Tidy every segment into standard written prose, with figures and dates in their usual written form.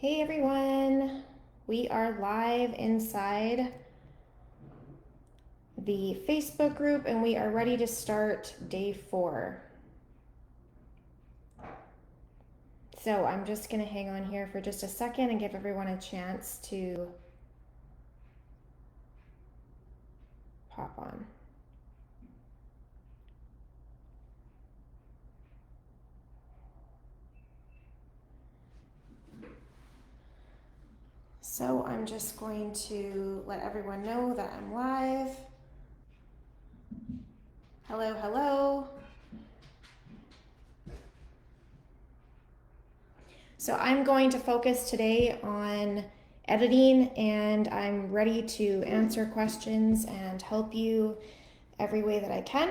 Hey everyone, we are live inside the Facebook group and we are ready to start day 4. So I'm just going to hang on here for just a second and give everyone a chance to pop on. So I'm just going to let everyone know that I'm live. Hello, hello. So I'm going to focus today on editing, and I'm ready to answer questions and help you every way that I can.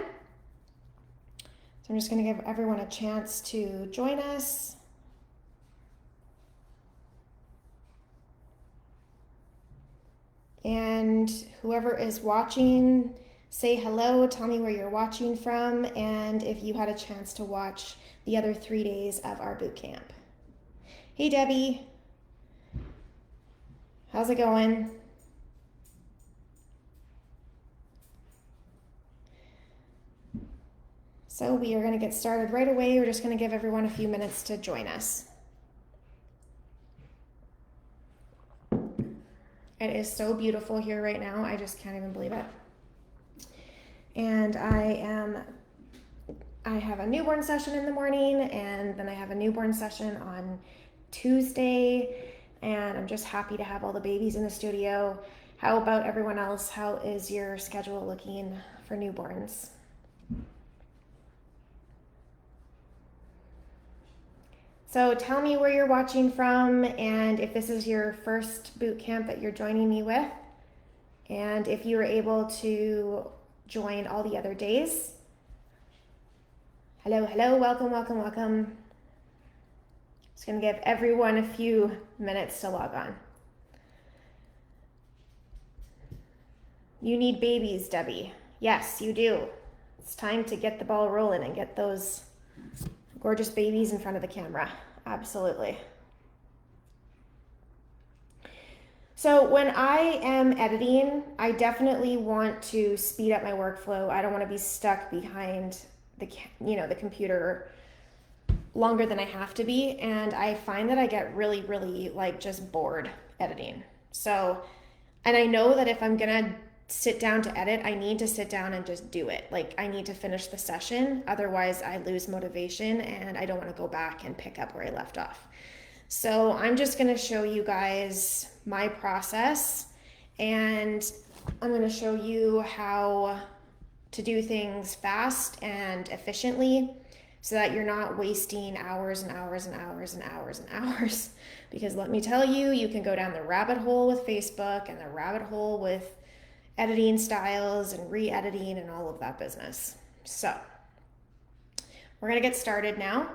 So I'm just going to give everyone a chance to join us. And whoever is watching, say hello, tell me where you're watching from, and if you had a chance to watch the other 3 days of our boot camp. Hey Debbie, how's it going? So we are going to get started right away. We're just going to give everyone a few minutes to join us. It is so beautiful here right now. I just can't even believe it. And I have a newborn session in the morning, and then I have a newborn session on Tuesday, and I'm just happy to have all the babies in the studio. How about everyone else? How is your schedule looking for newborns? So tell me where you're watching from, and if this is your first boot camp that you're joining me with, and if you were able to join all the other days. Hello, hello, welcome, welcome, welcome. Just gonna give everyone a few minutes to log on. You need babies, Debbie. Yes, you do. It's time to get the ball rolling and get those gorgeous babies in front of the camera. Absolutely. So when I am editing, I definitely want to speed up my workflow. I don't want to be stuck behind the computer longer than I have to be, and I find that I get really like just bored editing. So, and I know that if I'm gonna sit down to edit, I need to sit down and just do it. Like I need to finish the session, otherwise I lose motivation and I don't want to go back and pick up where I left off. So I'm just going to show you guys my process, and I'm going to show you how to do things fast and efficiently so that you're not wasting hours and hours and hours and hours and hours. Because let me tell you, you can go down the rabbit hole with Facebook and the rabbit hole with editing styles and re-editing and all of that business. So we're gonna get started now.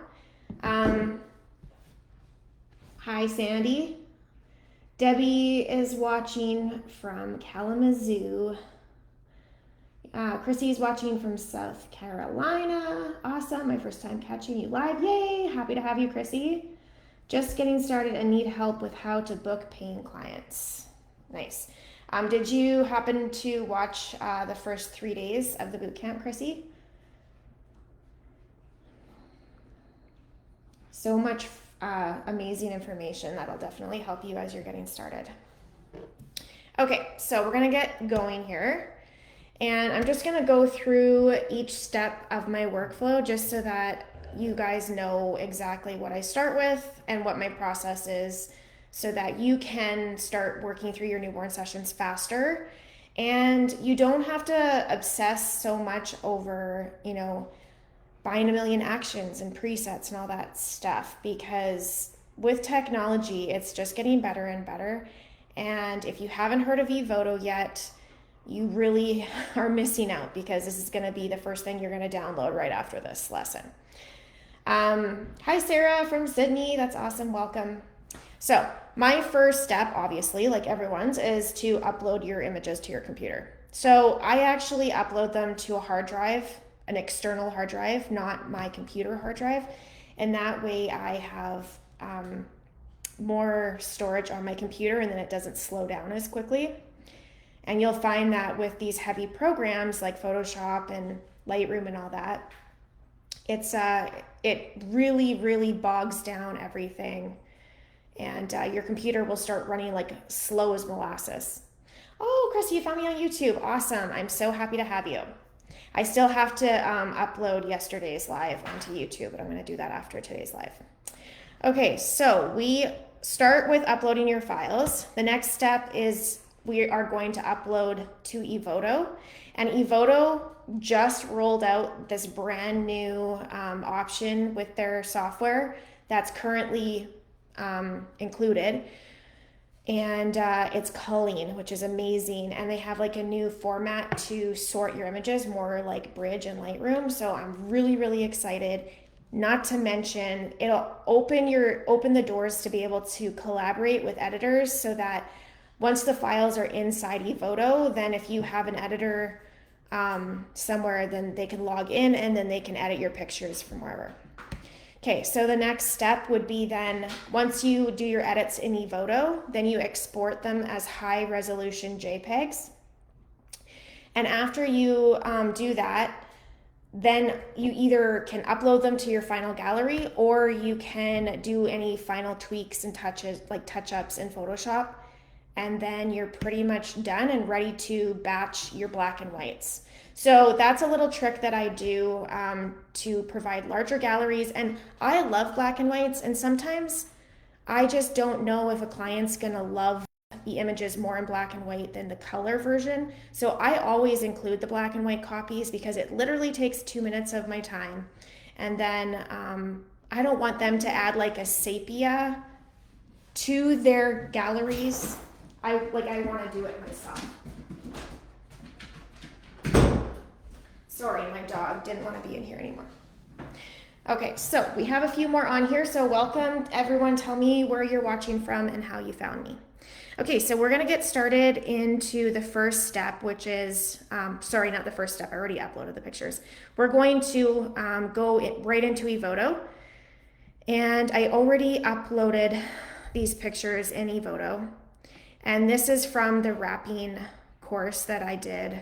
Hi Sandy. Debbie is watching from Kalamazoo. Chrissy's watching from South Carolina. Awesome, my first time catching you live. Yay, happy to have you, Chrissy. Just getting started and need help with how to book paying clients. Nice. Did you happen to watch the first 3 days of the boot camp, Chrissy? So much amazing information that'll definitely help you as you're getting started. Okay, so we're gonna get going here. And I'm just gonna go through each step of my workflow just so that you guys know exactly what I start with and what my process is, so that you can start working through your newborn sessions faster. And you don't have to obsess so much over, buying a million actions and presets and all that stuff, because with technology, it's just getting better and better. And if you haven't heard of ePhoto yet, you really are missing out, because this is gonna be the first thing you're gonna download right after this lesson. Hi Sarah from Sydney, that's awesome, welcome. So my first step, obviously, like everyone's, is to upload your images to your computer. So I actually upload them to a hard drive, an external hard drive, not my computer hard drive. And that way I have more storage on my computer, and then it doesn't slow down as quickly. And you'll find that with these heavy programs like Photoshop and Lightroom and all that, it really bogs down everything, and your computer will start running like slow as molasses. Oh, Christy, you found me on YouTube. Awesome. I'm so happy to have you. I still have to upload yesterday's live onto YouTube, but I'm going to do that after today's live. Okay, so we start with uploading your files. The next step is we are going to upload to eVoto. And eVoto just rolled out this brand new option with their software that's currently included. And it's culling, which is amazing. And they have like a new format to sort your images, more like Bridge and Lightroom. So I'm really excited. Not to mention, it'll open the doors to be able to collaborate with editors, so that once the files are inside eVoto, then if you have an editor somewhere, then they can log in and then they can edit your pictures from wherever. Okay, so the next step would be then, once you do your edits in eVoto, then you export them as high resolution JPEGs. And after you do that, then you either can upload them to your final gallery, or you can do any final tweaks and touch-ups in Photoshop. And then you're pretty much done and ready to batch your black and whites. So that's a little trick that I do to provide larger galleries. And I love black and whites, and sometimes I just don't know if a client's gonna love the images more in black and white than the color version. So I always include the black and white copies because it literally takes 2 minutes of my time. And then I don't want them to add like a sepia to their galleries. I want to do it myself. Sorry, my dog didn't want to be in here anymore. Okay, so we have a few more on here. So welcome everyone. Tell me where you're watching from and how you found me. Okay, so we're gonna get started into the first step, which is, sorry, not the first step. I already uploaded the pictures. We're going to go right into eVoto. And I already uploaded these pictures in eVoto. And this is from the wrapping course that I did.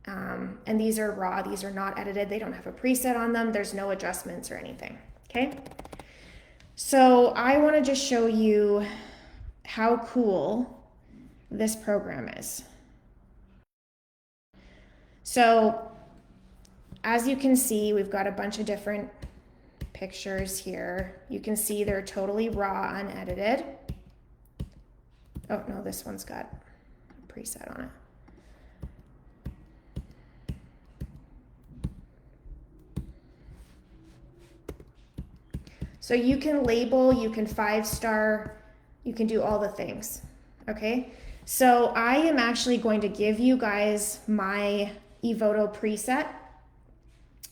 And these are raw, these are not edited. They don't have a preset on them. There's no adjustments or anything, okay? So I wanna just show you how cool this program is. So as you can see, we've got a bunch of different pictures here. You can see they're totally raw, unedited. Oh no, this one's got a preset on it. So you can label, you can 5-star, you can do all the things, okay? So I am actually going to give you guys my eVoto preset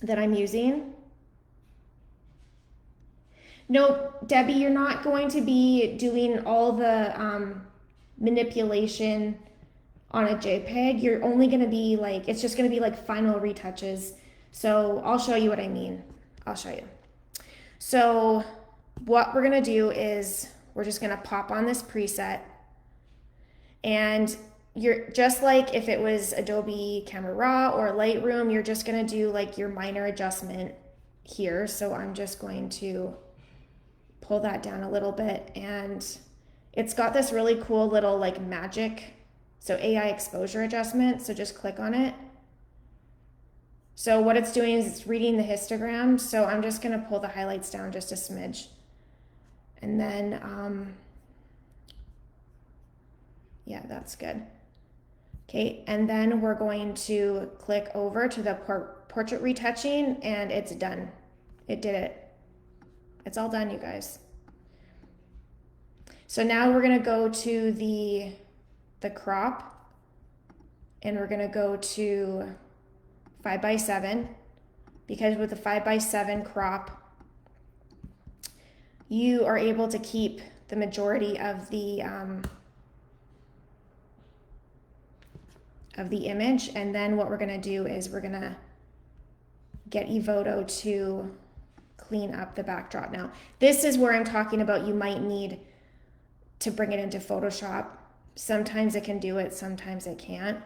that I'm using. No, Debbie, you're not going to be doing all the manipulation on a JPEG. You're only gonna be like, it's just gonna be like final retouches. So I'll show you what I mean. I'll show you. So what we're gonna do is we're just gonna pop on this preset, and you're just like if it was Adobe Camera Raw or Lightroom, you're just gonna do like your minor adjustment here. So I'm just going to pull that down a little bit, and it's got this really cool little like magic, so AI exposure adjustment. So just click on it. So what it's doing is it's reading the histogram. So I'm just gonna pull the highlights down just a smidge. And then, yeah, that's good. Okay, and then we're going to click over to the portrait retouching, and it's done. It did it. It's all done, you guys. So now we're gonna go to the crop, and we're gonna go to 5:7, because with the 5:7 crop, you are able to keep the majority of the image. And then what we're gonna do is we're gonna get eVoto to clean up the backdrop. Now, this is where I'm talking about you might need to bring it into Photoshop. Sometimes it can do it, sometimes it can't.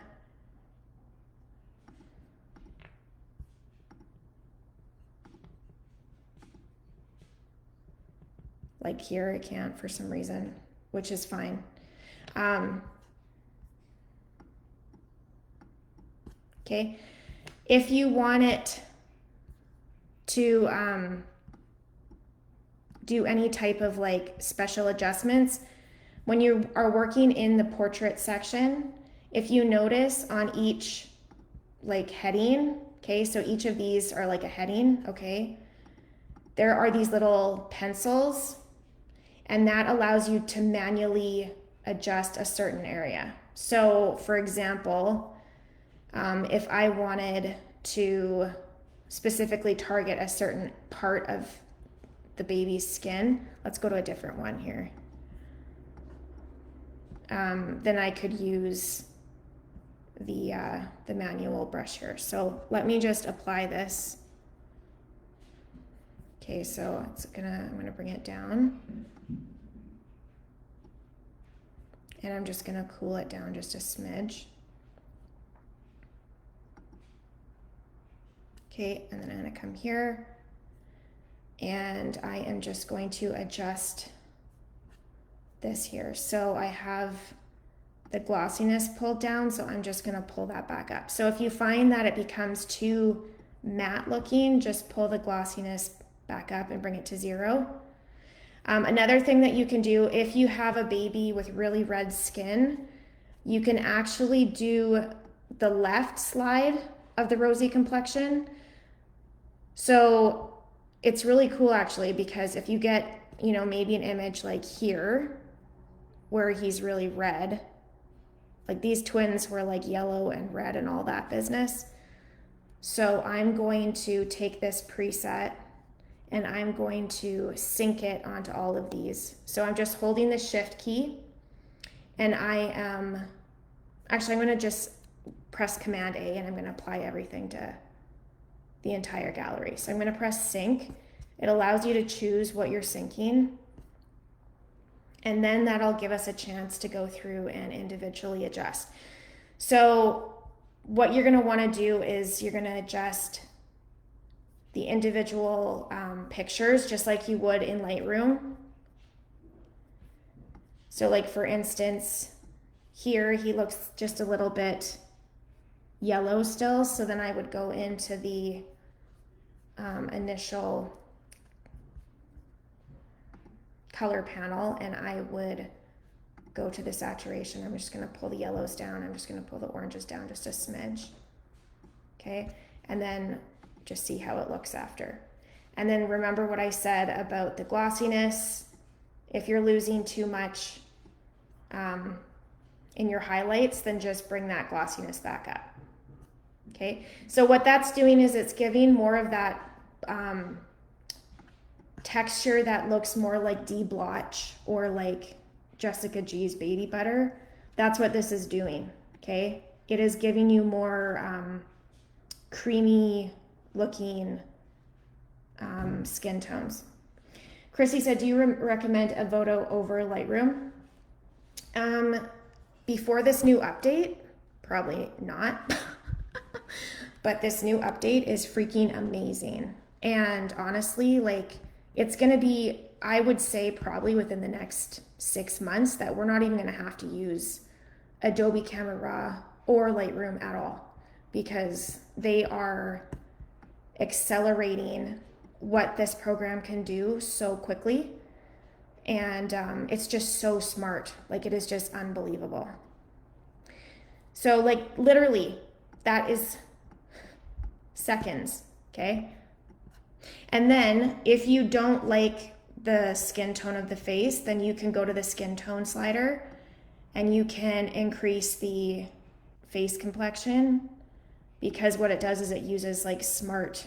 Like here, it can't for some reason, which is fine. Okay, if you want it to do any type of like special adjustments, when you are working in the portrait section, if you notice on each like heading, okay, so each of these are like a heading, okay, there are these little pencils, and that allows you to manually adjust a certain area. So for example, if I wanted to specifically target a certain part of the baby's skin, let's go to a different one here. Then I could use the manual brush here. So let me just apply this. Okay, so I'm gonna bring it down. And I'm just gonna cool it down just a smidge. Okay, and then I'm gonna come here and I am just going to adjust this here. So I have the glossiness pulled down, so I'm just gonna pull that back up. So if you find that it becomes too matte looking, just pull the glossiness back up and bring it to 0. Another thing that you can do if you have a baby with really red skin, you can actually do the left slide of the rosy complexion. So it's really cool actually, because if you get, you know, maybe an image like here where he's really red, like these twins were like yellow and red and all that business. So I'm going to take this preset and I'm going to sync it onto all of these. So I'm just holding the shift key and I'm gonna just press Command A and I'm gonna apply everything to the entire gallery. So I'm gonna press sync. It allows you to choose what you're syncing. And then that'll give us a chance to go through and individually adjust. So what you're gonna wanna do is you're gonna adjust the individual pictures just like you would in Lightroom. So like for instance, here he looks just a little bit yellow still. So then I would go into the initial color panel and I would go to the saturation. I'm just gonna pull the yellows down. I'm just gonna pull the oranges down just a smidge. Okay, and then just see how it looks after. And then remember what I said about the glossiness. If you're losing too much in your highlights, then just bring that glossiness back up. Okay, so what that's doing is it's giving more of that texture that looks more like D-Blotch or like Jessica G's Baby Butter. That's what this is doing, okay? It is giving you more creamy looking skin tones. Chrissy said, do you recommend a photo over Lightroom? Before this new update, probably not. But this new update is freaking amazing. And honestly, like it's gonna be, I would say probably within the next 6 months that we're not even gonna have to use Adobe Camera Raw or Lightroom at all, because they are accelerating what this program can do so quickly. And it's just so smart. Like it is just unbelievable. So like literally that is seconds, okay? And then if you don't like the skin tone of the face, then you can go to the skin tone slider and you can increase the face complexion, because what it does is it uses like smart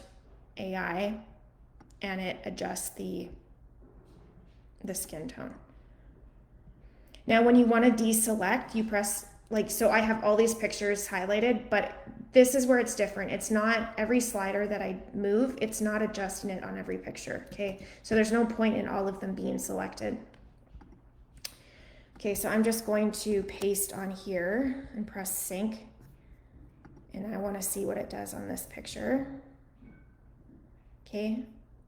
AI and it adjusts the skin tone. Now when you want to deselect, you press like, so I have all these pictures highlighted, but this is where it's different. It's not every slider that I move, it's not adjusting it on every picture, okay? So there's no point in all of them being selected. Okay, so I'm just going to paste on here and press sync. And I want to see what it does on this picture. Okay.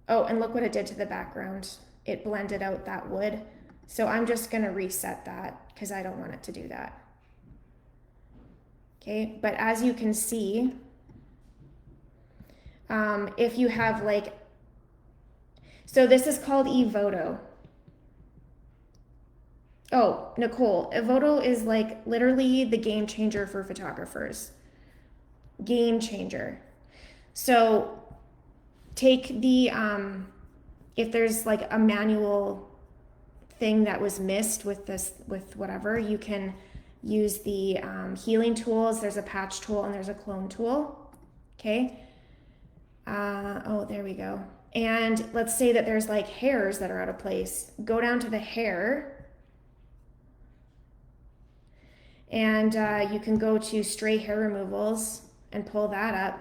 Oh, and look what it did to the background. It blended out that wood. So I'm just going to reset that because I don't want it to do that. Okay, but as you can see, if you have like, so this is called eVoto. Oh, Nicole, eVoto is like literally the game changer for photographers. Game changer. So take the, if there's like a manual thing that was missed with this, with whatever, you can use the healing tools. There's a patch tool and there's a clone tool. Okay. Oh, there we go. And let's say that there's like hairs that are out of place. Go down to the hair and you can go to stray hair removals and pull that up.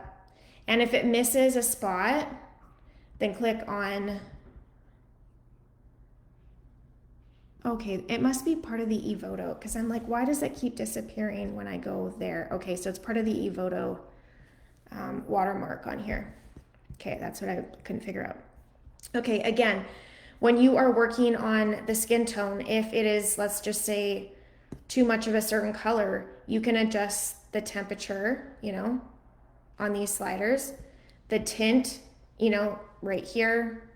And if it misses a spot, then click on, okay, it must be part of the eVoto because I'm like, why does it keep disappearing when I go there? Okay, so it's part of the eVoto watermark on here. Okay, that's what I couldn't figure out. Okay, again, when you are working on the skin tone, if it is, let's just say, too much of a certain color, you can adjust the temperature, you know, on these sliders, the tint, you know, right here.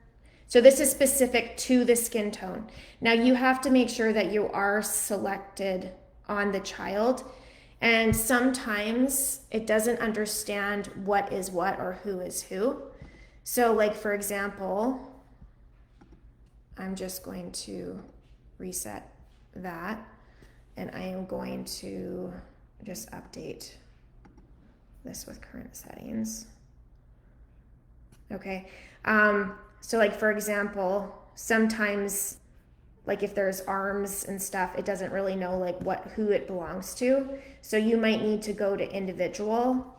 So this is specific to the skin tone. Now you have to make sure that you are selected on the child. And sometimes it doesn't understand what is what or who is who. So like, for example, I'm just going to reset that and I am going to just update this with current settings. Okay. So like, for example, sometimes like if there's arms and stuff, it doesn't really know like who it belongs to. So you might need to go to individual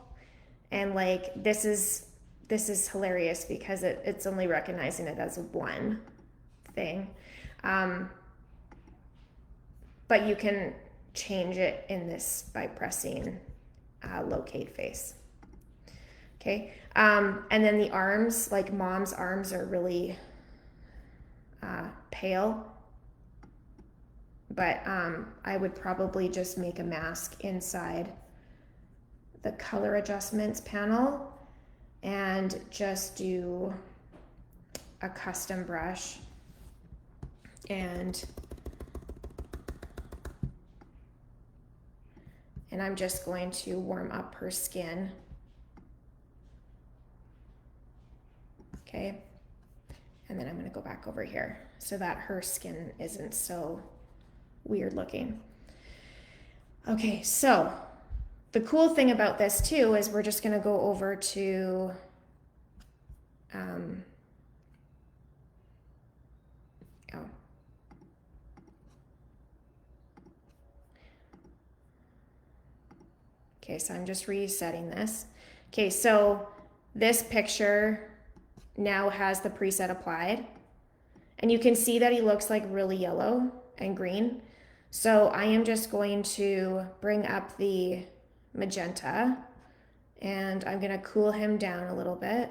and like, this is hilarious because it's only recognizing it as one thing. But you can change it in this by pressing locate face. Okay. And then the arms, like mom's arms are really pale, but I would probably just make a mask inside the color adjustments panel and just do a custom brush and I'm just going to warm up her skin. Okay, and then I'm going to go back over here so that her skin isn't so weird looking. Okay, so the cool thing about this too is we're just going to go over to okay, so I'm just resetting this. Okay, so this picture now has the preset applied and you can see that he looks like really yellow and green. So I am just going to bring up the magenta and I'm going to cool him down a little bit.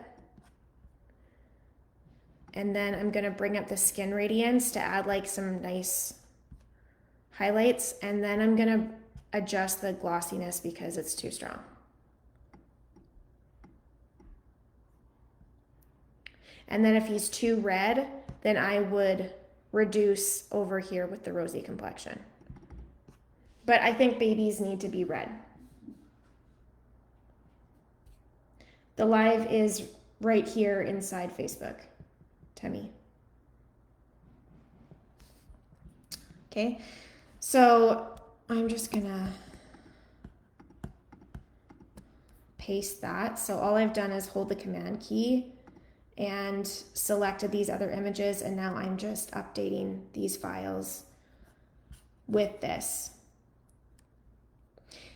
And then I'm going to bring up the skin radiance to add like some nice highlights. And then I'm going to adjust the glossiness because it's too strong. And then if he's too red, then I would reduce over here with the rosy complexion. But I think babies need to be red. The live is right here inside Facebook, Temmie. Okay, so I'm just gonna paste that. So all I've done is hold the command key and selected these other images, and now I'm just updating these files with this.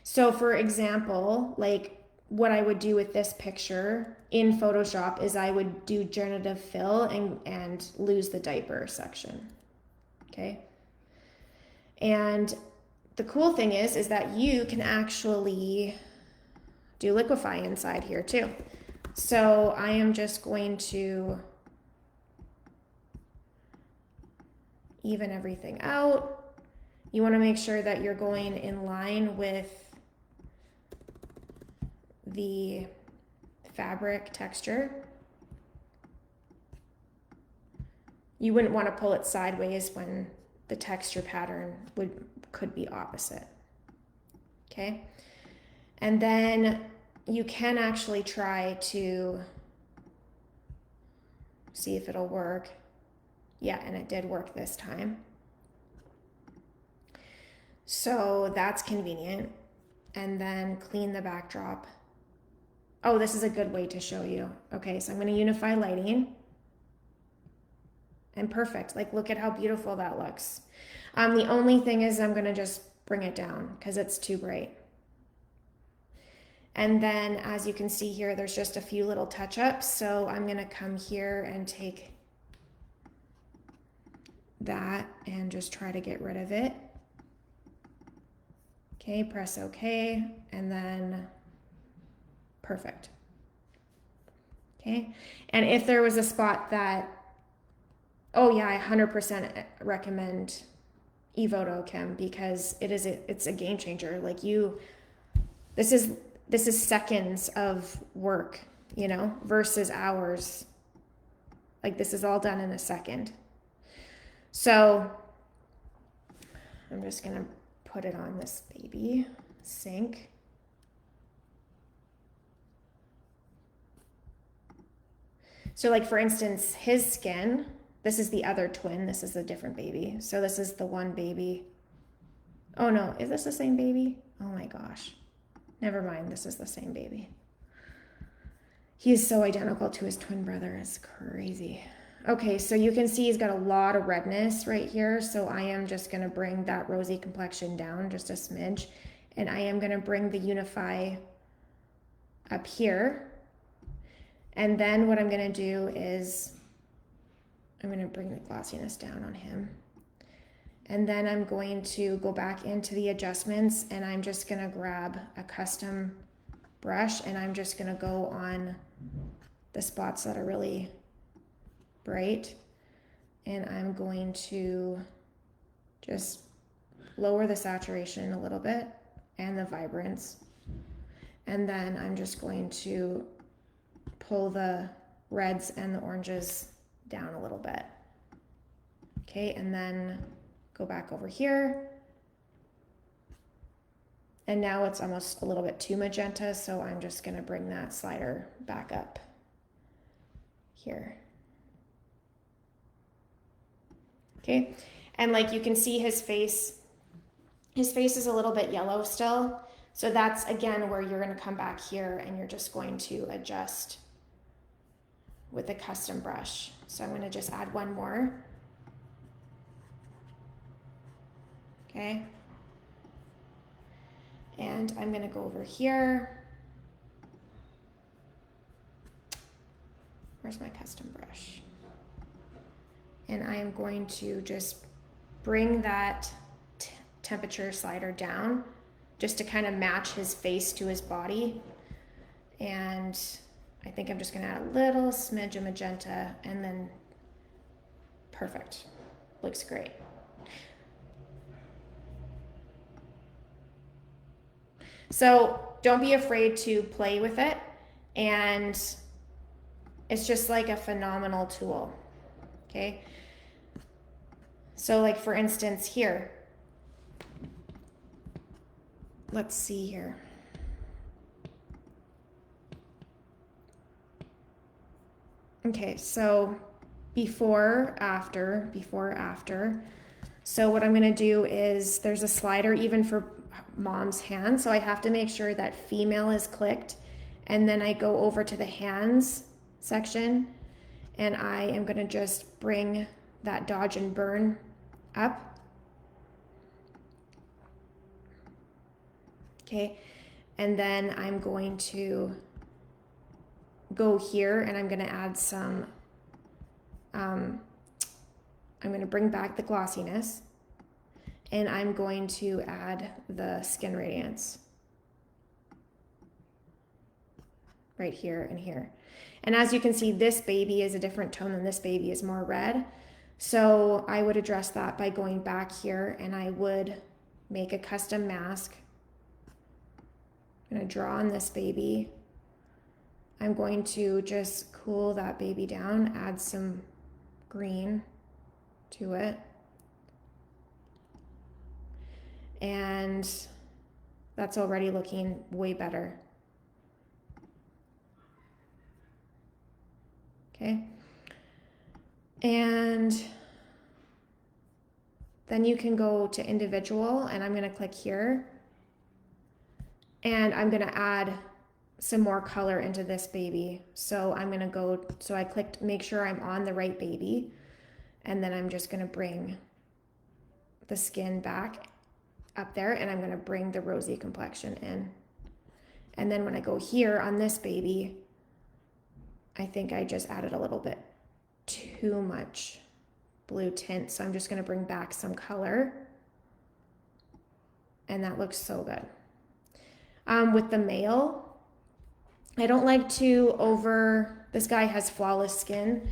So for example, like what I would do with this picture in Photoshop is I would do generative fill and lose the diaper section. Okay. And the cool thing is that you can actually do liquefy inside here too. So I am just going to even everything out. You want to make sure that you're going in line with the fabric texture. You wouldn't want to pull it sideways when the texture pattern could be opposite. Okay? And then you can actually try to see if it'll work. Yeah, and it did work this time. So that's convenient. And then clean the backdrop. Oh, this is a good way to show you. Okay, so I'm going to unify lighting. And perfect. Like, look at how beautiful that looks. The only thing is I'm going to just bring it down because it's too bright. And then as you can see here, there's just a few little touch-ups. So I'm going to come here and take that and just try to get rid of it. Okay, press OK, and then perfect. Okay, and if there was a spot that, oh yeah, I 100% recommend ePhoto because it's a game changer. Like this is seconds of work, you know, versus hours. Like this is all done in a second. So I'm just gonna put it on this baby sink. So like for instance, his skin, this is the other twin, this is a different baby. So this is the one baby. Oh no, is this the same baby? Oh my gosh. Never mind, this is the same baby. He is so identical to his twin brother, it's crazy. Okay, so you can see he's got a lot of redness right here. So I am just gonna bring that rosy complexion down just a smidge. And I am gonna bring the Unify up here. And then what I'm gonna do is I'm gonna bring the glossiness down on him. And then I'm going to go back into the adjustments and I'm just gonna grab a custom brush and I'm just gonna go on the spots that are really bright. And I'm going to just lower the saturation a little bit and the vibrance. And then I'm just going to pull the reds and the oranges down a little bit. Okay, and then go back over here. And now it's almost a little bit too magenta, so I'm just gonna bring that slider back up here. Okay, and like you can see his face is a little bit yellow still. So that's again where you're gonna come back here and you're just going to adjust with a custom brush. So I'm gonna just add one more. Okay. And I'm gonna go over here. Where's my custom brush? And I am going to just bring that temperature slider down just to kind of match his face to his body. And I think I'm just gonna add a little smidge of magenta and then perfect. Looks great. So don't be afraid to play with it. And it's just like a phenomenal tool. Okay. So like for instance here, let's see here. Okay, so before, after. So what I'm gonna do is there's a slider even for mom's hand. So I have to make sure that female is clicked. And then I go over to the hands section and I am gonna just bring that dodge and burn up. Okay, and then I'm going to go here and I'm gonna add some, I'm gonna bring back the glossiness and I'm going to add the skin radiance right here and here. And as you can see, this baby is a different tone than this baby is more red. So I would address that by going back here, and I would make a custom mask. I'm going to draw on this baby. I'm going to just cool that baby down, add some green to it. And that's already looking way better. Okay. And then you can go to individual, and I'm going to click here. And I'm going to add some more color into this baby. So I'm going to go, so I clicked make sure I'm on the right baby. And then I'm just going to bring the skin back up there, and I'm going to bring the rosy complexion in. And then when I go here on this baby, I think I just added a little bit too much blue tint. So I'm just going to bring back some color. And that looks so good. With the male, I don't like to this guy has flawless skin,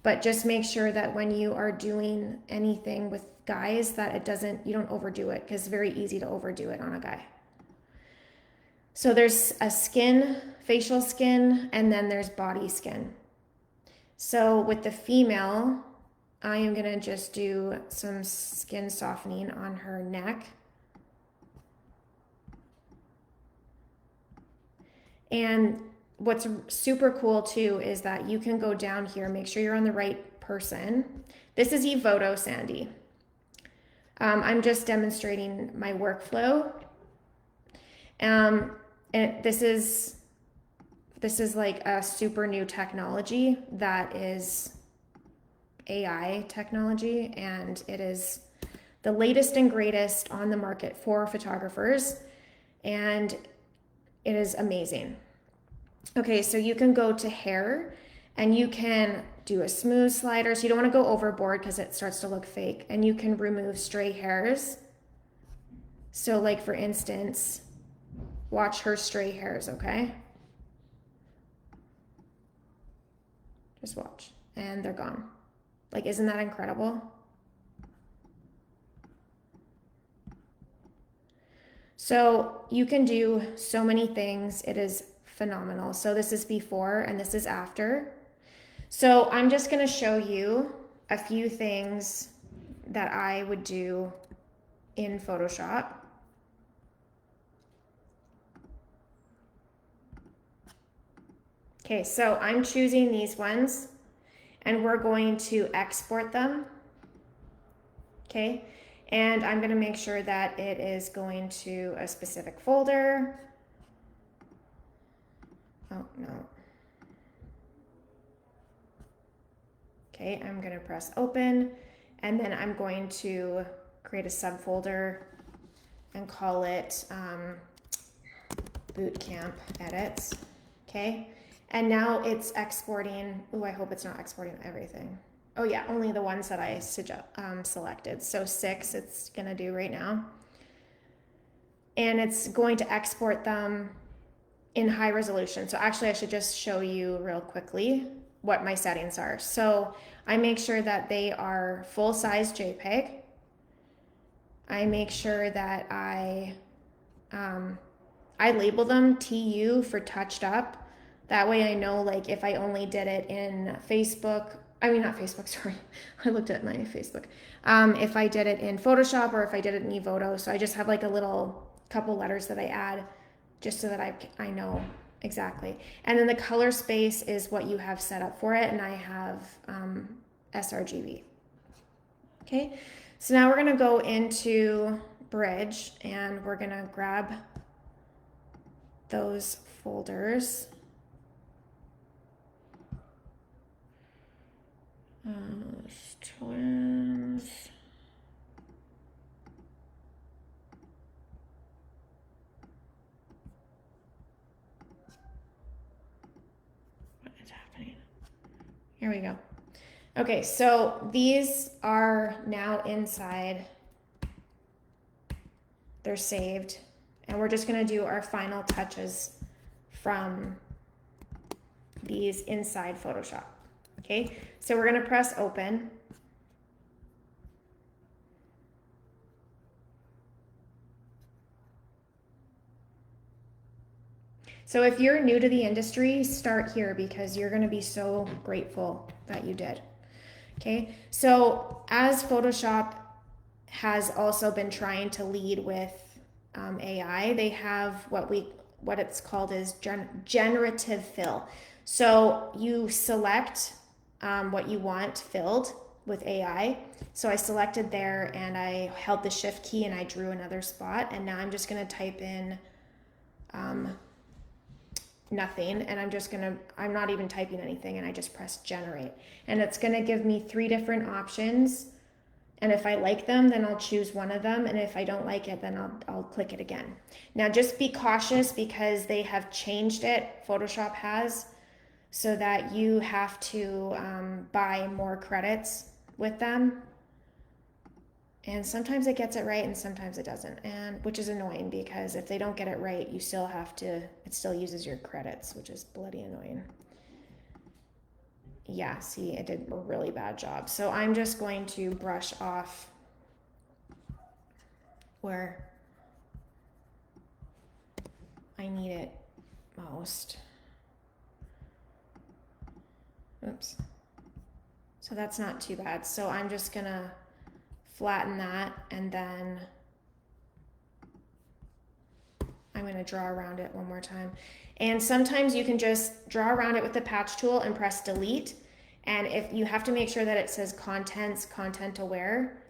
but just make sure that when you are doing anything with guys that you don't overdo it, because it's very easy to overdo it on a guy. So there's a skin, facial skin, and then there's body skin. So with the female, I am gonna just do some skin softening on her neck. And what's super cool too is that you can go down here, make sure you're on the right person. This is Evoto Sandy. I'm just demonstrating my workflow. And this is like a super new technology that is AI technology, and it is the latest and greatest on the market for photographers, and it is amazing. Okay, so you can go to hair, and you can do a smooth slider. So you don't want to go overboard because it starts to look fake, and you can remove stray hairs. So like for instance, watch her stray hairs, okay? Just watch, and they're gone. Like, isn't that incredible? So you can do so many things. It is phenomenal. So this is before and this is after. So I'm just going to show you a few things that I would do in Photoshop. Okay, so I'm choosing these ones, and we're going to export them. Okay, and I'm going to make sure that it is going to a specific folder. Oh, no. Okay, I'm going to press open, and then I'm going to create a subfolder and call it Bootcamp Edits. Okay, and now it's exporting. Oh, I hope it's not exporting everything. Oh yeah, only the ones that I selected. So 6 it's gonna do right now. And it's going to export them in high resolution. So actually I should just show you real quickly what my settings are. So I make sure that they are full size JPEG. I make sure that I label them TU for touched up. That way I know, like, if I only did it in Facebook, I mean, not Facebook, sorry. I looked at my Facebook. If I did it in Photoshop or if I did it in Evoto. So I just have like a little couple letters that I add just so that I know exactly. And then the color space is what you have set up for it. And I have sRGB. Okay. So now we're going to go into Bridge, and we're going to grab those folders. Twins. What is happening? Here we go. Okay, so these are now inside they're saved. And we're just gonna do our final touches from these inside Photoshop. Okay, so we're gonna press open. So if you're new to the industry, start here because you're gonna be so grateful that you did. Okay, so as Photoshop has also been trying to lead with AI, they have what it's called is generative fill. So you select what you want filled with AI. So I selected there and I held the shift key and I drew another spot, and now I'm just gonna type in nothing, and I'm not even typing anything, and I just press generate, and it's gonna give me 3 different options, and if I like them, then I'll choose one of them, and if I don't like it, then I'll click it again. Now just be cautious because they have changed it, Photoshop has, so that you have to buy more credits with them. And sometimes it gets it right and sometimes it doesn't, and which is annoying because if they don't get it right, you still have to, it still uses your credits, which is bloody annoying. Yeah, see, it did a really bad job. So I'm just going to brush off where I need it most. Oops. So that's not too bad. So I'm just gonna flatten that, and then I'm going to draw around it one more time. And sometimes you can just draw around it with the patch tool and press delete. And if you have to make sure that it says contents, content aware.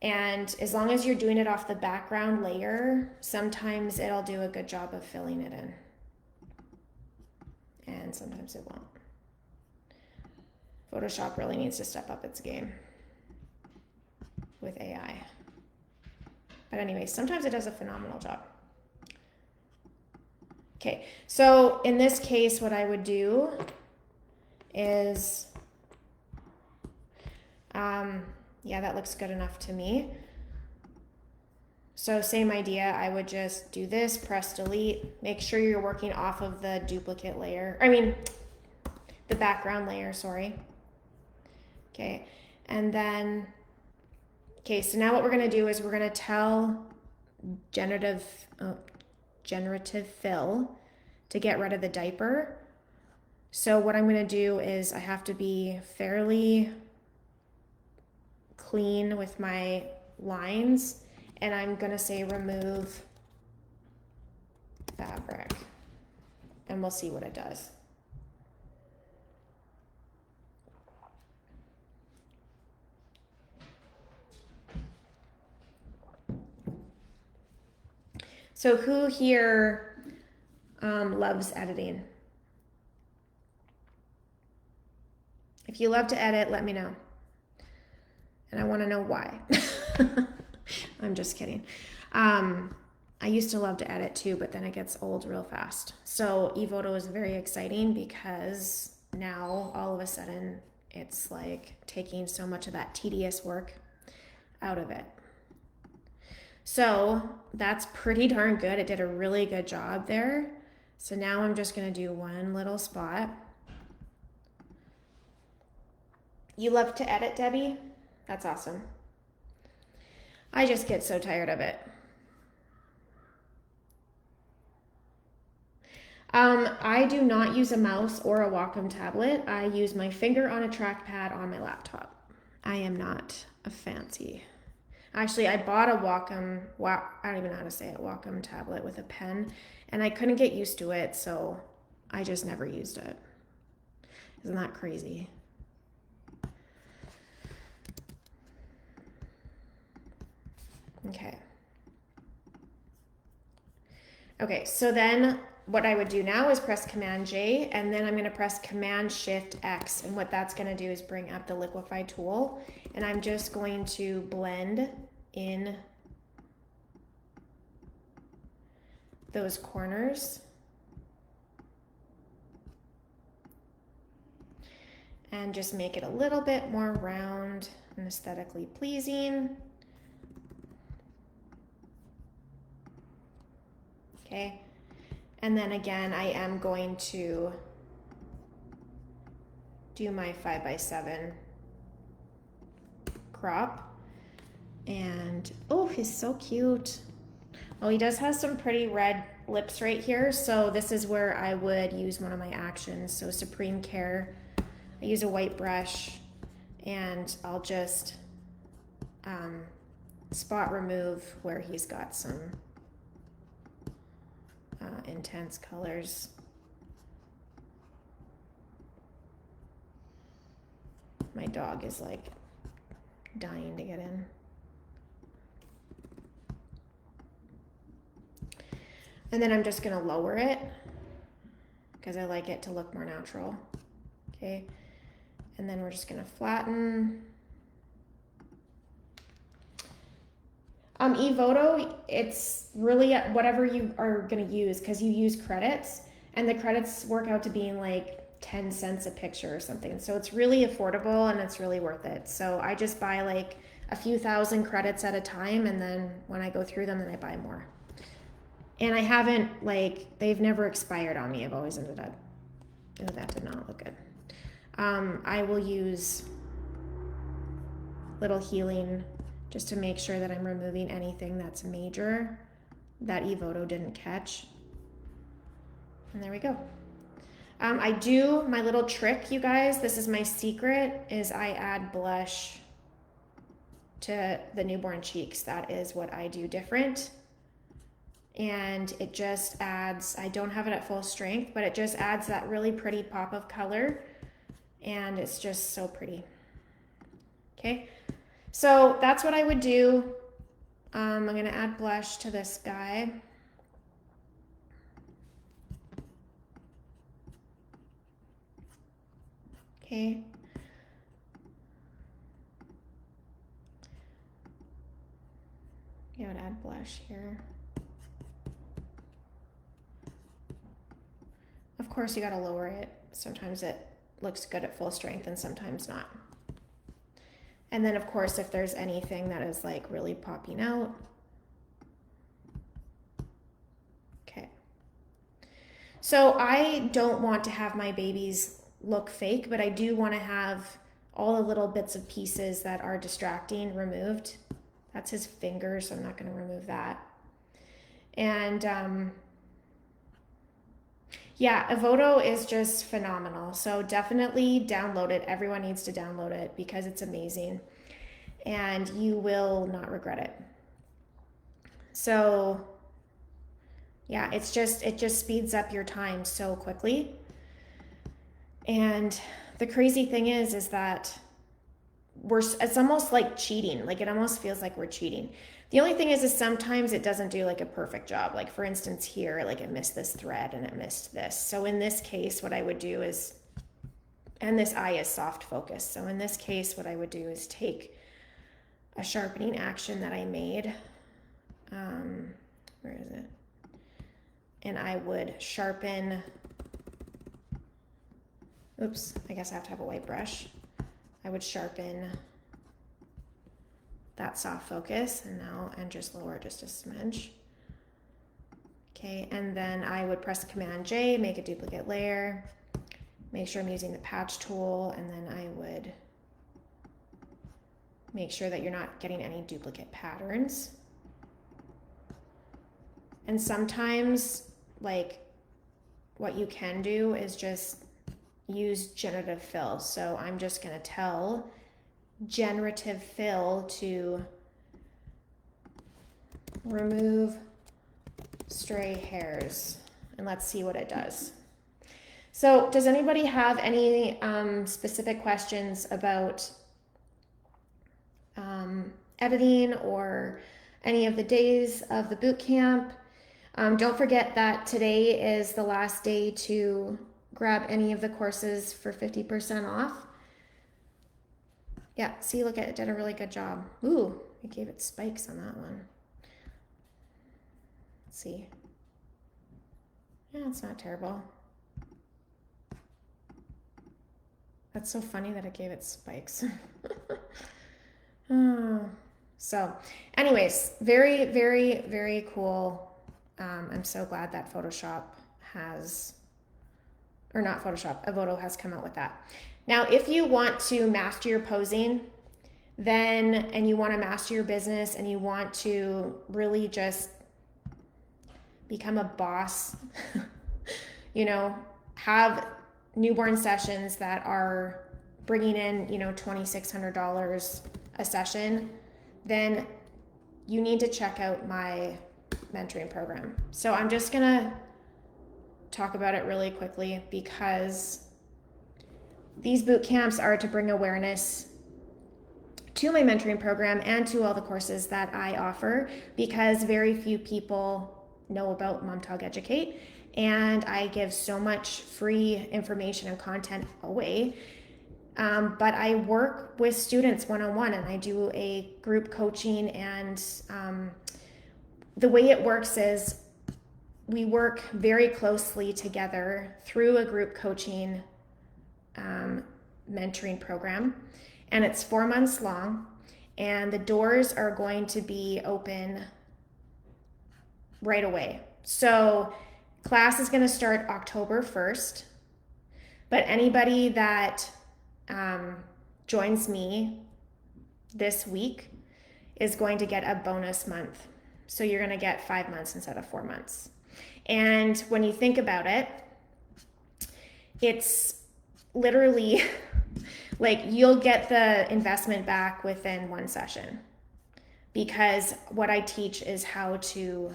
And as long as you're doing it off the background layer, sometimes it'll do a good job of filling it in. And sometimes it won't. Photoshop really needs to step up its game with AI. But anyway, sometimes it does a phenomenal job. Okay, so in this case, what I would do is, yeah, that looks good enough to me. So same idea, I would just do this, press delete, make sure you're working off of the duplicate layer, the background layer, sorry. Okay, and then, okay, so now what we're gonna do is we're gonna tell generative fill to get rid of the diaper. So what I'm gonna do is I have to be fairly clean with my lines, and I'm gonna say remove fabric, and we'll see what it does. So who here loves editing? If you love to edit, let me know. And I want to know why. I'm just kidding. I used to love to edit too, but then it gets old real fast. So ePhoto is very exciting because now all of a sudden it's like taking so much of that tedious work out of it. So that's pretty darn good. It did a really good job there. So now I'm just gonna do one little spot. You love to edit, Debbie? That's awesome. I just get so tired of it. I do not use a mouse or a Wacom tablet. I use my finger on a trackpad on my laptop. I am not a fancy. Actually, I bought a Wacom, I don't even know how to say it, Wacom tablet with a pen, and I couldn't get used to it, so I just never used it. Isn't that crazy? Okay. Okay, so then what I would do now is press Command J, and then I'm going to press Command Shift X, and what that's going to do is bring up the liquify tool, and I'm just going to blend in those corners and just make it a little bit more round and aesthetically pleasing. okay? And then again, I am going to do my 5x7 crop. And, oh, he's so cute. Oh, he does have some pretty red lips right here, so this is where I would use one of my actions. So Supreme Care, I use a white brush, and I'll just spot remove where he's got some intense colors. My dog is like dying to get in. And then I'm just gonna lower it because I like it to look more natural, okay? And then we're just gonna flatten. ePhoto, it's really whatever you are gonna use because you use credits, and the credits work out to being like 10 cents a picture or something. So it's really affordable and it's really worth it. So I just buy like a few thousand credits at a time, and then when I go through them, then I buy more. And I haven't, like, they've never expired on me. I've always ended up, oh, that did not look good. I will use little healing just to make sure that I'm removing anything that's major that ePhoto didn't catch. And there we go. I do my little trick, you guys. This is my secret, is I add blush to the newborn cheeks. That is what I do different. And it just adds, I don't have it at full strength, but it just adds that really pretty pop of color. And it's just so pretty. Okay, so that's what I would do. I'm gonna add blush to this guy. Okay. Yeah, I would add blush here. Of course, you gotta lower it. Sometimes it looks good at full strength and sometimes not. And then of course, if there's anything that is like really popping out. Okay. So I don't want to have my babies look fake, but I do want to have all the little bits of pieces that are distracting removed. That's his finger, so I'm not going to remove that. And yeah, ePhoto is just phenomenal. So definitely download it. Everyone needs to download it because it's amazing and you will not regret it. So yeah, it just speeds up your time so quickly. And the crazy thing is that it's almost like cheating. Like it almost feels like we're cheating. The only thing is sometimes it doesn't do like a perfect job. Like for instance here, like it missed this thread and it missed this. So in this case, what I would do is, and this eye is soft focus. So in this case, what I would do is take a sharpening action that I made. Where is it? And I would sharpen, oops, I guess I have to have a white brush. I would sharpen that soft focus and just lower just a smidge. Okay, and then I would press Command J, make a duplicate layer, make sure I'm using the patch tool, and then I would make sure that you're not getting any duplicate patterns. And sometimes, like, what you can do is just use generative fill. So I'm just gonna tell generative fill to remove stray hairs, and let's see what it does. So does anybody have any specific questions about editing or any of the days of the boot camp? Don't forget that today is the last day to grab any of the courses for 50% off. Yeah, see, look at it, did a really good job. Ooh, I gave it spikes on that one. Let's see. Yeah, it's not terrible. That's so funny that I gave it spikes. Oh. So anyways, very, very, very cool I'm so glad that Photoshop has, or not Photoshop, Avoto has come out with that. Now, if you want to master your posing, then, and you want to master your business and you want to really just become a boss, you know, have newborn sessions that are bringing in, you know, $2,600 a session, then you need to check out my mentoring program. So I'm just gonna talk about it really quickly because these boot camps are to bring awareness to my mentoring program and to all the courses that I offer, because very few people know about Mom Tog Educate, and I give so much free information and content away. But I work with students one-on-one, and I do a group coaching, and the way it works is we work very closely together through a group coaching mentoring program, and it's 4 months long, and the doors are going to be open right away. So class is going to start October 1st, but anybody that joins me this week is going to get a bonus month. So you're going to get 5 months instead of 4 months. And when you think about it, it's literally like you'll get the investment back within one session, because what I teach is how to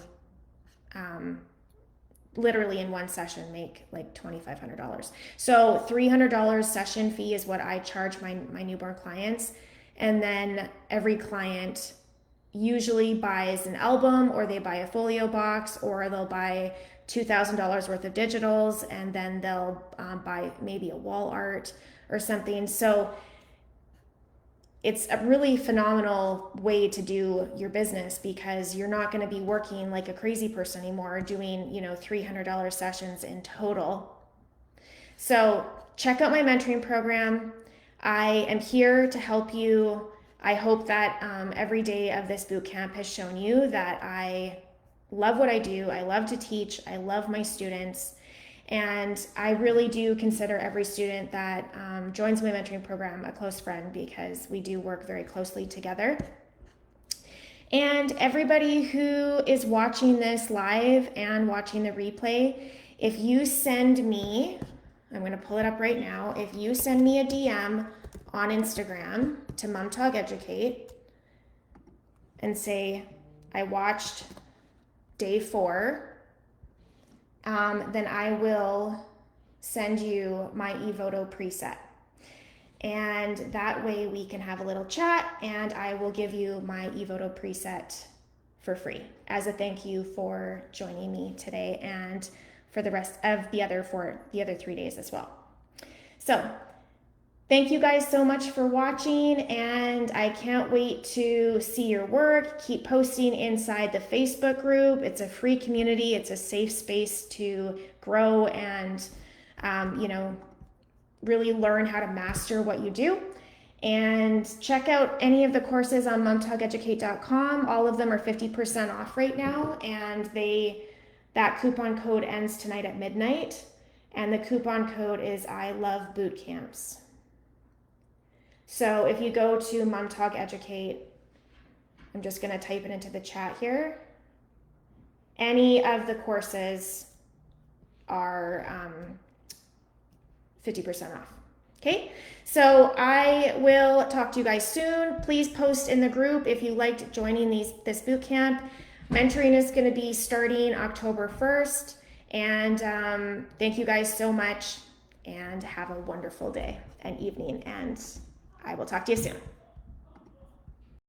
literally in one session make like $2,500. So $300 session fee is what I charge my newborn clients. And then every client usually buys an album, or they buy a folio box, or they'll buy $2,000 worth of digitals, and then they'll buy maybe a wall art or something. So it's a really phenomenal way to do your business, because you're not going to be working like a crazy person anymore, doing, you know, $300 sessions in total. So check out my mentoring program. I am here to help you. I hope that every day of this boot camp has shown you that I love what I do. I love to teach. I love my students. And I really do consider every student that joins my mentoring program a close friend, because we do work very closely together. And everybody who is watching this live and watching the replay, if you send me, I'm going to pull it up right now. If you send me a DM on Instagram to Mom Tog Educate and say, I watched day 4, then I will send you my eVoto preset. And that way we can have a little chat, and I will give you my eVoto preset for free as a thank you for joining me today, and for the rest of the other 3 days as well. So thank you guys so much for watching, and I can't wait to see your work. Keep posting inside the Facebook group. It's a free community. It's a safe space to grow and, you know, really learn how to master what you do. And check out any of the courses on momtogeducate.com. All of them are 50% off right now, and that coupon code ends tonight at midnight. And the coupon code is I love boot camps. So if you go to Mom Tog Educate, I'm just going to type it into the chat here. Any of the courses are 50% off. Okay, so I will talk to you guys soon. Please post in the group if you liked joining this boot camp. Mentoring is going to be starting October 1st. And thank you guys so much, and have a wonderful day and evening, and I will talk to you soon.